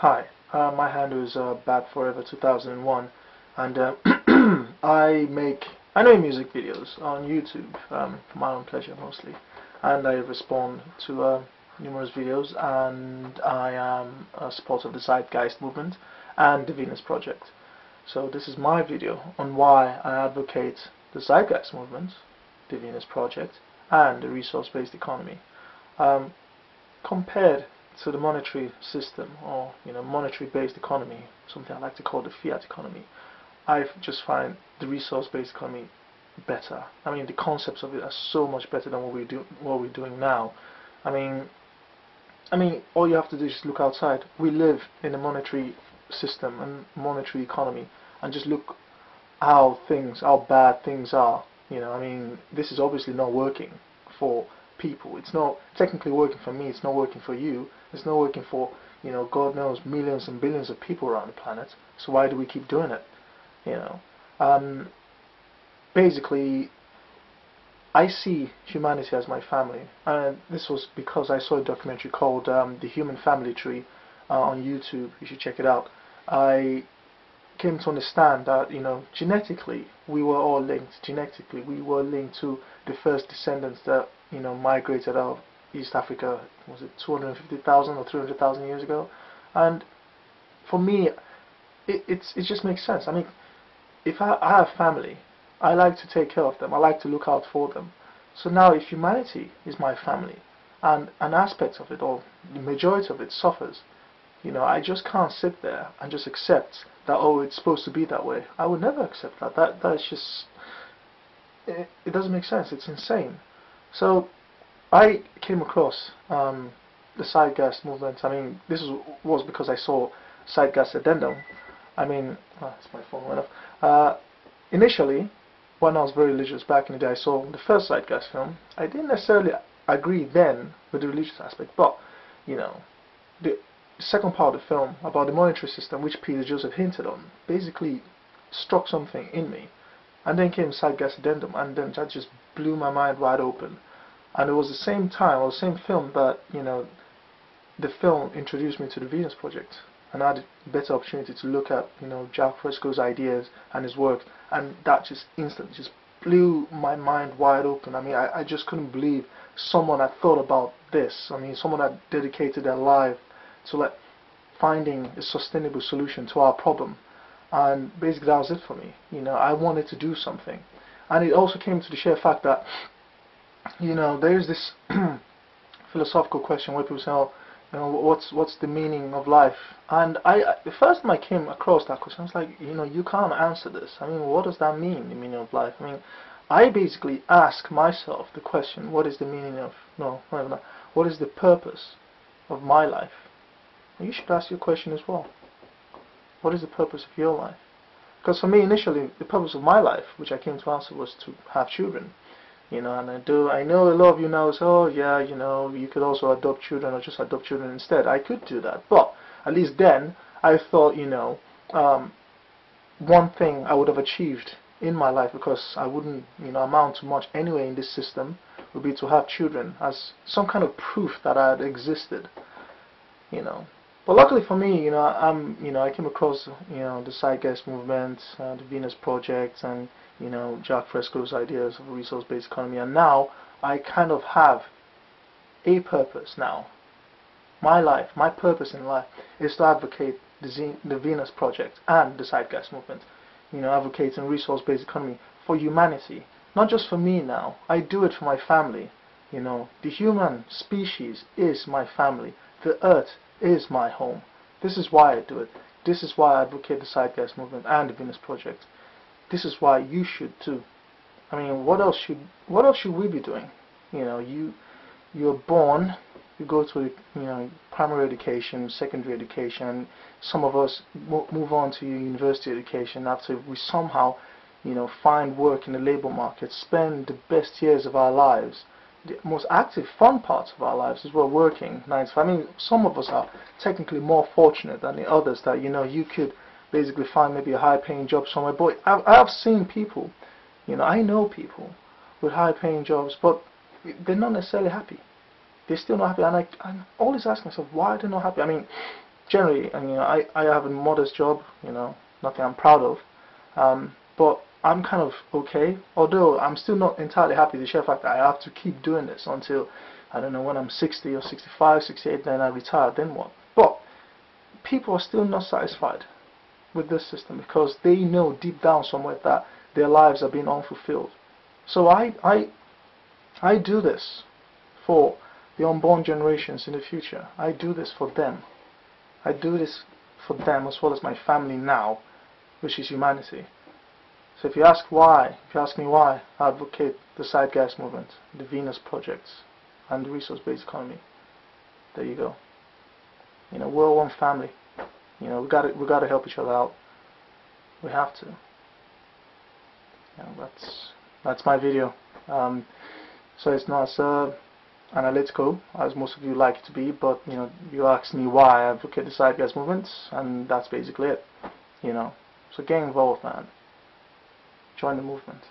Hi, my handle is Bad Forever 2001, and I make music videos on YouTube for my own pleasure mostly, and I respond to numerous videos, and I am a supporter of the Zeitgeist Movement and the Venus Project. So this is my video on why I advocate the Zeitgeist Movement, the Venus Project, and the resource-based economy. Um, Compared to the monetary system, or monetary-based economy, something I like to call the fiat economy, I just find the resource-based economy better. I mean, the concepts of it are so much better than what we're doing now. I mean, all you have to do is just look outside. We live in a monetary system and monetary economy, and just look how bad things are. I mean, this is obviously not working for people. It's not technically working for me. It's not working for you. It's not working for, God knows, millions and billions of people around the planet. So why do we keep doing it? You know, um, Basically, I see humanity as my family, and this was because I saw a documentary called "The Human Family Tree" on YouTube. You should check it out. I came to understand that genetically we were all linked. Genetically, we were linked to the first descendants that migrated out of East Africa. Was it 250,000 or 300,000 years ago? And for me, it just makes sense. I mean, if I have family, I like to take care of them. I like to look out for them. So now, if humanity is my family, and an aspect of it, or the majority of it, suffers, I just can't sit there and just accept that, oh, it's supposed to be that way. I would never accept that. That's just, it doesn't make sense. It's insane. So I came across the Zeitgeist movement. I mean, was because I saw Zeitgeist Addendum. I mean, it's my phone went off. Initially, when I was very religious back in the day, I saw the first Zeitgeist film. I didn't necessarily agree then with the religious aspect, but the second part of the film about the monetary system, which Peter Joseph hinted on, basically struck something in me. And then came Zeitgeist Addendum, and then that just blew my mind wide open. And it was the same time, or the same film, that the film introduced me to the Venus Project, and I had a better opportunity to look at Jack Fresco's ideas and his work, and that just instantly just blew my mind wide open. I mean, I just couldn't believe someone had thought about this. I mean, someone had dedicated their life to finding a sustainable solution to our problem. And basically that was it for me. I wanted to do something. And it also came to the sheer fact that there's this philosophical question where people say, oh, what's the meaning of life? And the first time I came across that question, I was like, you can't answer this. I mean, what does that mean, the meaning of life? I mean, I basically ask myself the question, what is the meaning of, no, not even that, what is the purpose of my life? And you should ask your question as well. What is the purpose of your life? Because for me, initially, the purpose of my life, which I came to answer, was to have children. And I know a lot of you now say, oh yeah, you could also adopt children, or just adopt children instead. I could do that, but at least then I thought, one thing I would have achieved in my life, because I wouldn't, amount to much anyway in this system, would be to have children as some kind of proof that I had existed. But luckily for me, I came across, the Zeitgeist Movement, the Venus Project, and Jack Fresco's ideas of a resource-based economy, and now I kind of have a purpose now. My life, my purpose in life, is to advocate the Venus Project and the Zeitgeist Movement. Advocating resource-based economy for humanity, not just for me now. I do it for my family. The human species is my family. The Earth is my home. This is why I do it. This is why I advocate the Zeitgeist Movement and the Venus Project. This is why you should too. I mean, what else should we be doing? You're born, you go to primary education, secondary education. Some of us move on to university education after we somehow find work in the labor market, spend the best years of our lives, the most active, fun parts of our lives as well, working 9 to 5. I mean, some of us are technically more fortunate than the others that you could basically find maybe a high-paying job somewhere. But I've seen people, I know people with high-paying jobs, but they're not necessarily happy. They're still not happy, and I'm always asking myself, why are they not happy? I mean, generally, and I have a modest job, nothing I'm proud of, but I'm kind of okay. Although I'm still not entirely happy with the sheer fact that I have to keep doing this until I don't know when I'm 60 or 65, 68, then I retire. Then what? But people are still not satisfied with this system because they know deep down somewhere that their lives are being unfulfilled. So I do this for the unborn generations in the future. I do this for them. I do this for them as well as my family now, which is humanity. So if you ask me why I advocate the Zeitgeist Movement, the Venus projects, and the resource-based economy, there you go. We're all one family. We gotta help each other out. We have to. That's my video. So it's not as analytical as most of you like it to be, but you asked me why I advocate the Zeitgeist Movement, and that's basically it. So get involved, man. Join the movement.